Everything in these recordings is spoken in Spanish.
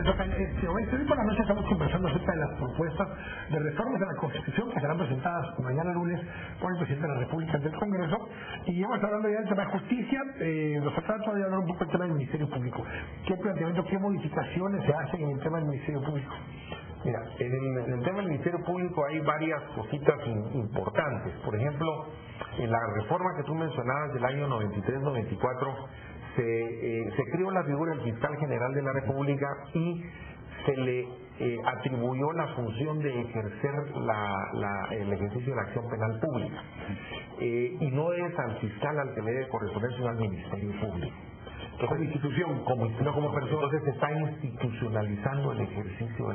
toca. Hoy por la noche estamos conversando acerca de las propuestas de reformas de la Constitución que serán presentadas mañana lunes por el presidente de la República ante el Congreso. Y hemos hablando ya del tema de justicia. Nos falta todavía hablar un poco del tema del Ministerio Público. ¿Qué planteamiento, qué modificaciones se hacen en el tema del Ministerio Público? Mira, en el tema del Ministerio Público hay varias cositas importantes. Por ejemplo, en la reforma que tú mencionabas del año 93-94 se creó la figura del fiscal general de la República y se le atribuyó la función de ejercer el ejercicio de la acción penal pública. Y no es al fiscal al que le debe corresponder, sino al Ministerio Público. Entonces, como institución, no como persona. Entonces se está institucionalizando el ejercicio de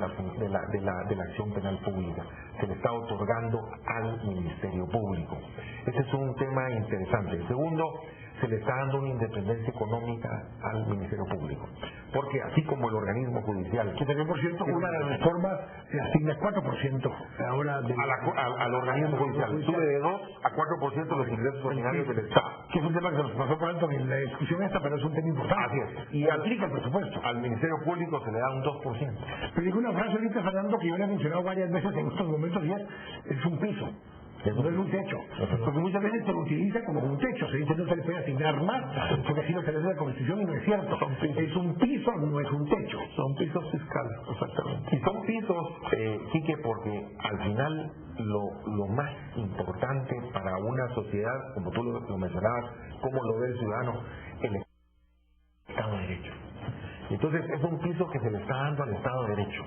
la acción penal pública, se le está otorgando al Ministerio Público. Ese es un tema interesante. Segundo, se le está dando una independencia económica al Ministerio Público, porque así como el organismo judicial, que también por cierto una de las reformas asigna 4% ahora al organismo judicial, sube de 2 a 4% los ingresos ordinarios del Estado, que es un tema que se nos pasó por alto en la discusión esta, pero es un tema importante. Así es. Y aplica el presupuesto. Al Ministerio Público se le da un 2%. Pero digo una frase ahorita, Fernando, que yo le he mencionado varias veces en estos momentos, y es un piso. No es un techo, porque muchas veces se lo utiliza como un techo, se dice no se le puede asignar más, porque así lo se le da la Constitución, y no es cierto, es un piso, no es un techo. Son pisos fiscales, exactamente. Y son pisos, Quique, porque al final lo más importante para una sociedad, como tú lo mencionabas, como lo ve el ciudadano, el Estado de Derecho. Entonces es un piso que se le está dando al Estado de Derecho,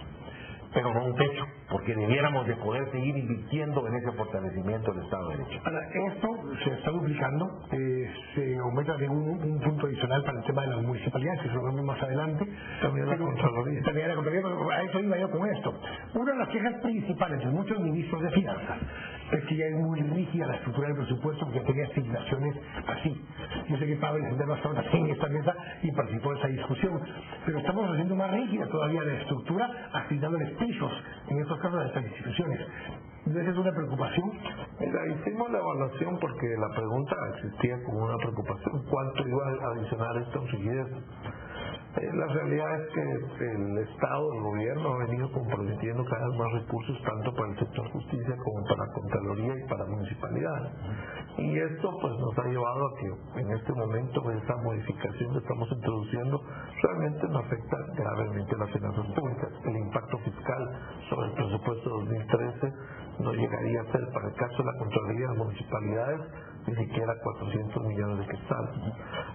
pero no un techo, porque debiéramos de poder seguir invirtiendo en ese fortalecimiento del Estado de Derecho. Ahora, esto se está duplicando, se aumenta de un punto adicional para el tema de las municipalidades, que se lo vemos más adelante. También la Contraloría. También la Contraloría, pero a eso iba yo con esto. Una de las quejas principales de muchos ministros de finanzas es que ya es muy rígida la estructura del presupuesto, porque tenía asignaciones así. Yo sé que Pablo Alejandro estaba en esta mesa y participó en esa discusión, pero estamos haciendo más rígida todavía la estructura, asignándoles pisos en estos casos de estas instituciones. ¿Esa es una preocupación? Mira, hicimos la evaluación porque la pregunta existía como una preocupación. ¿Cuánto iba a adicionar esta rigidez? La realidad es que el Estado, el gobierno ha venido comprometiendo cada vez más recursos tanto para el sector justicia como para Contraloría y para municipalidades. Y esto pues nos ha llevado a que en este momento esa modificación que estamos introduciendo realmente nos afecta gravemente a las finanzas públicas. El impacto fiscal sobre el presupuesto 2013 no llegaría a ser, para el caso de la Contraloría de las municipalidades, ni siquiera 400 millones de quetzales.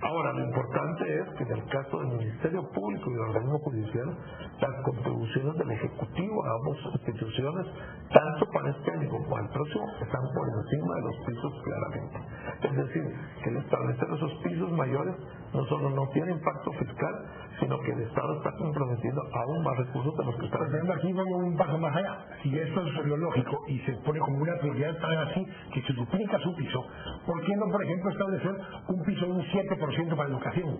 Ahora, lo importante es que en el caso del Ministerio Público y del organismo judicial, las contribuciones del Ejecutivo a ambas instituciones, tanto para este año como para el próximo, están por encima de los pisos claramente. Es decir, que el establecer esos pisos mayores no solo no tiene impacto fiscal, sino que el Estado está comprometiendo aún más recursos de los que está haciendo. Aquí vamos un paso más allá. Si esto es lo lógico y se pone como una prioridad tan así que se duplica su piso, ¿por qué no, por ejemplo, establecer un piso de un 7% para educación,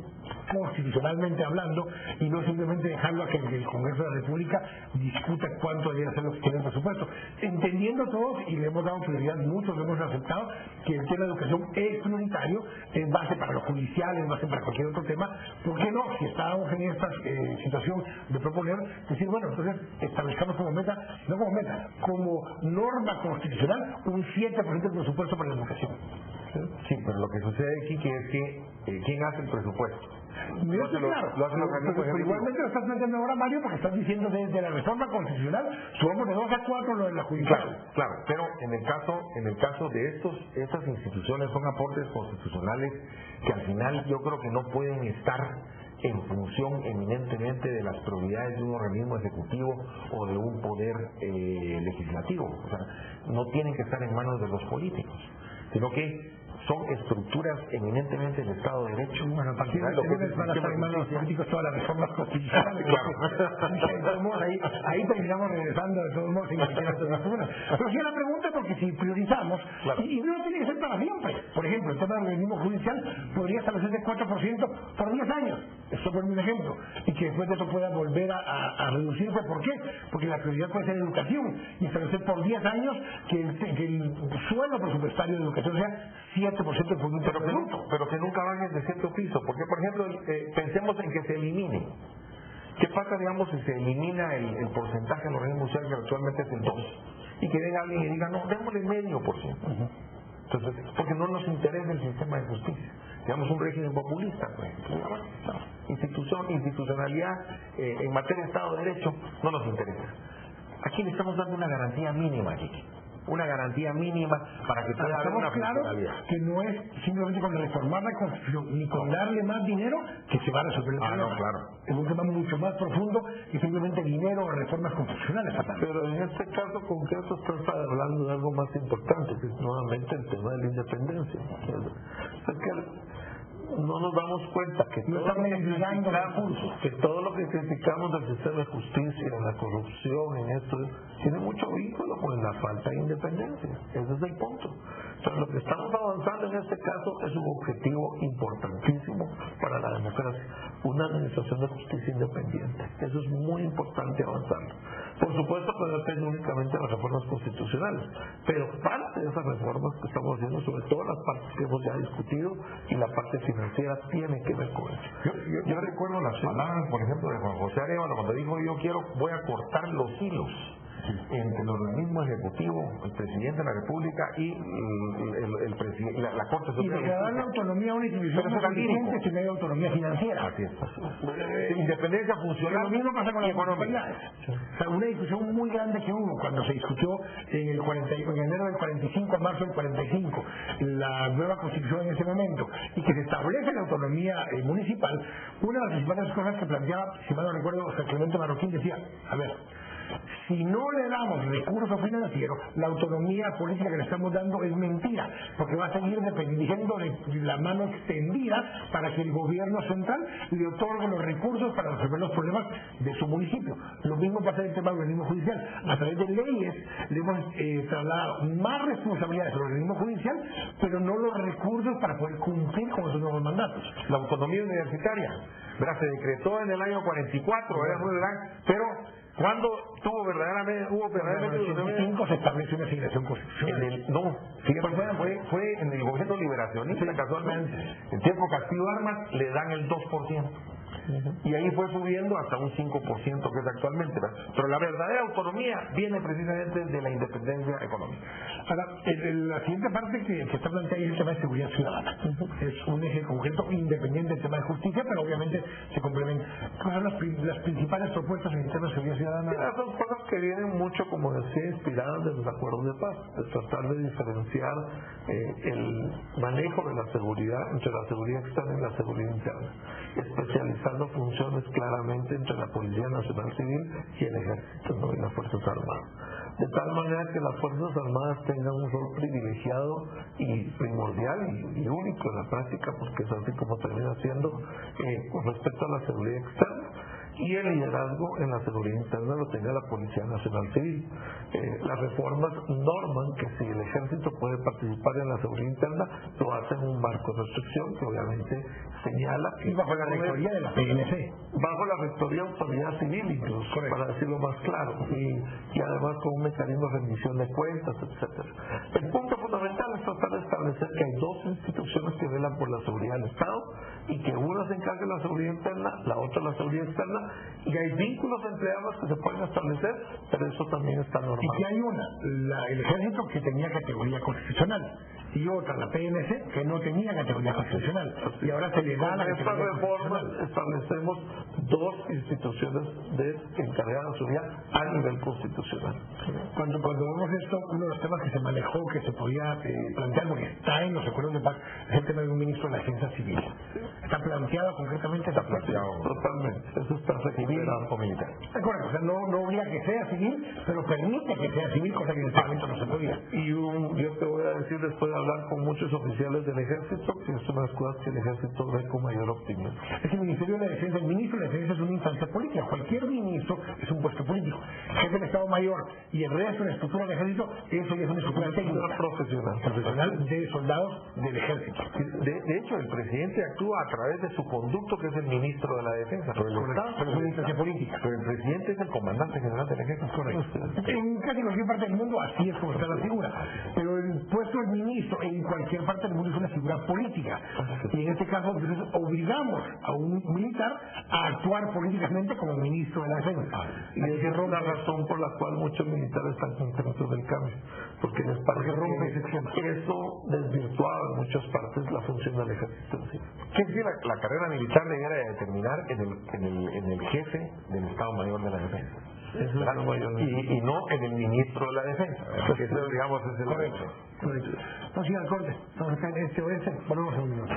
constitucionalmente hablando, y no simplemente dejarlo a que el Congreso de la República discuta cuánto debería ser lo que tiene el presupuesto? Entendiendo todos, y le hemos dado prioridad, muchos lo hemos aceptado, que el tema de educación es prioritario, en base para los judiciales, en base para cualquier otro tema. ¿Por qué no? Si estábamos en esta situación de proponer, decir, bueno, entonces establezcamos como meta, no como meta, como norma constitucional, un 7% del presupuesto para la educación. Sí, pero lo que sucede aquí que es que ¿quién hace el presupuesto? Claro, pero igualmente lo estás planteando ahora, Mario, porque estás diciendo desde la reforma constitucional subamos de 2 a 4 lo de la judicial. Claro, pero en el caso de estas instituciones son aportes constitucionales que al final yo creo que no pueden estar en función eminentemente de las prioridades de un organismo ejecutivo o de un poder legislativo. O sea, no tienen que estar en manos de los políticos, sino que son estructuras eminentemente del Estado de Derecho. Bueno, a partir de que van a estar en manos de los políticos todas las reformas constitucionales. Claro. Ahí terminamos regresando de todos modos sin que siquiera estas vacunas. Pero si la pregunta, porque si priorizamos, claro, y no tiene que ser para siempre. Por ejemplo, el tema del organismo judicial podría establecerse 4% por 10 años. Eso por un ejemplo. Y que después de eso pueda volver a reducirse. ¿Por qué? Porque la prioridad puede ser educación. Y establecer por 10 años que el suelo presupuestario de educación sea 7% del producto. Pero que nunca bajen de cierto piso, porque por ejemplo pensemos en que se elimine ¿Qué pasa, digamos, si se elimina el porcentaje de los regímenes sociales, que actualmente es el 2%? Y que venga alguien y diga, no, démosle 0,5%. Entonces, porque no nos interesa el sistema de justicia. Digamos, un régimen populista, por ejemplo. Institucionalidad en materia de Estado de Derecho no nos interesa. Aquí le estamos dando una garantía mínima, Kiki. Una garantía mínima para que pueda haber una funcionalidad. Que no es simplemente con reformar la Constitución ni con darle más dinero que se va a resolver el problema. No, claro. Es un tema mucho más profundo que simplemente dinero o reformas constitucionales. Pero en este caso concreto estás hablando de algo más importante, que es nuevamente el tema de la independencia. Es que no nos damos cuenta que todo lo que criticamos del sistema de justicia, en la corrupción, en esto, tiene mucho vínculo con la falta de independencia. Ese es el punto. Entonces, lo que estamos avanzando en este caso es un objetivo importantísimo para la democracia, una administración de justicia independiente. Eso es muy importante avanzarlo. Por supuesto que no depende únicamente de las reformas constitucionales, pero parte de esas reformas que estamos haciendo, sobre todo las partes que hemos ya discutido y la parte financiera, tiene que ver con eso. Yo recuerdo las palabras, por ejemplo, de Juan José Arevalo cuando dijo, voy a cortar los hilos entre el organismo ejecutivo, el presidente de la República y la Corte Suprema. Y de dar la autonomía a una institución independiente si no hay autonomía financiera. Así es. Independencia funcional. Lo mismo pasa con las municipalidades. O sea, una discusión muy grande que hubo cuando se discutió en enero del 45 a marzo del 45 la nueva Constitución en ese momento, y que se establece la autonomía municipal. Una de las principales cosas que planteaba, si mal no recuerdo, José Clemente Marroquín decía, a ver, si no le damos recursos financieros, la autonomía política que le estamos dando es mentira, porque va a seguir dependiendo de la mano extendida para que el gobierno central le otorgue los recursos para resolver los problemas de su municipio. Lo mismo pasa en el tema del organismo judicial. A través de leyes le hemos trasladado más responsabilidades al organismo judicial, pero no los recursos para poder cumplir con esos nuevos mandatos. La autonomía universitaria, ¿verdad? Se decretó en el año 44, era muy grande, pero ¿cuándo hubo verdaderamente en el 85 se estableció una asignación constitucional? Fue en el gobierno liberacionista, casualmente. En tiempo Castillo Armas le dan el 2%. Y ahí fue subiendo hasta un 5% que es actualmente, ¿verdad? Pero la verdadera autonomía viene precisamente de la independencia económica. Ahora, la siguiente parte que está planteada es el tema de seguridad ciudadana. Es un eje concreto independiente del tema de justicia, pero obviamente se complementan. ¿Cuáles son las principales propuestas en el tema de seguridad ciudadana? Son cosas que vienen mucho, como decía, inspiradas de los acuerdos de paz, de tratar de diferenciar el manejo de la seguridad entre la seguridad externa y la seguridad interna, especializando funciones claramente entre la Policía Nacional Civil y el Ejército, ¿no? Y las Fuerzas Armadas. De tal manera que las Fuerzas Armadas tengan un rol privilegiado y primordial y único en la práctica, porque es así como termina siendo con respecto a la seguridad externa, y el liderazgo en la seguridad interna lo tenga la Policía Nacional Civil. Las reformas norman que si el Ejército puede participar en la seguridad interna, lo hace en un marco de restricción que obviamente señala que... Y bajo la rectoría de la PNC. Bajo la rectoría de autoridad civil, incluso, para decirlo más claro, y además con un mecanismo de rendición de cuentas, etcétera. El punto fundamental es tratar de establecer que hay dos instituciones que velan por la seguridad del Estado y que una se encarga de la seguridad interna, la otra la seguridad externa, y hay vínculos entre ambas que se pueden establecer, pero eso también está normal. Y que hay el Ejército que tenía categoría constitucional y otra, la PNC, que no tenía categoría constitucional, y ahora se le da la categoría constitucional. Con esta reforma establecemos dos instituciones encargadas de seguridad a nivel constitucional. Cuando vemos esto, uno de los temas que se manejó, que se podía plantear, porque está en los acuerdos de paz, es el tema de un ministro de la Defensa Civil. ¿Está planteado concretamente? Está planteado totalmente. Eso está registrado militar. De acuerdo, o sea, no obliga que sea civil, pero permite que sea civil, cosa que en este momento no se podía. Y yo te voy a decir, después de hablar con muchos oficiales del Ejército, que es una de las cosas que el Ejército ve con mayor optimismo. Es el Ministerio de la Defensa, el ministro de la Defensa es una instancia política. Cualquier ministro es un puesto político. Jefe del Estado Mayor y el resto de la estructura del Ejército, eso ya es una estructura técnica. Profesional de soldados del Ejército. De hecho, el presidente actúa a través de su conducto, que es el ministro de la Defensa. Pero es una instancia política. Pero el presidente es el comandante general del Ejército. Correcto. En casi cualquier parte del mundo así es como está la figura. Pero el puesto del ministro ministro en cualquier parte del mundo es una figura política. Y en este caso, entonces, obligamos a un militar a actuar políticamente como ministro de la Defensa. Y esa es la razón por la cual muchos militares están contentos del cambio, porque les parece que eso desvirtuaba en muchas partes la función del ejército. ¿Qué es decir? La carrera militar debiera determinar en el jefe del Estado Mayor de la Defensa. Eso es y no en el ministro de la Defensa. Eso, digamos, es el correcto. No siga el corte. Entonces, en este oeste, ponemos un minuto.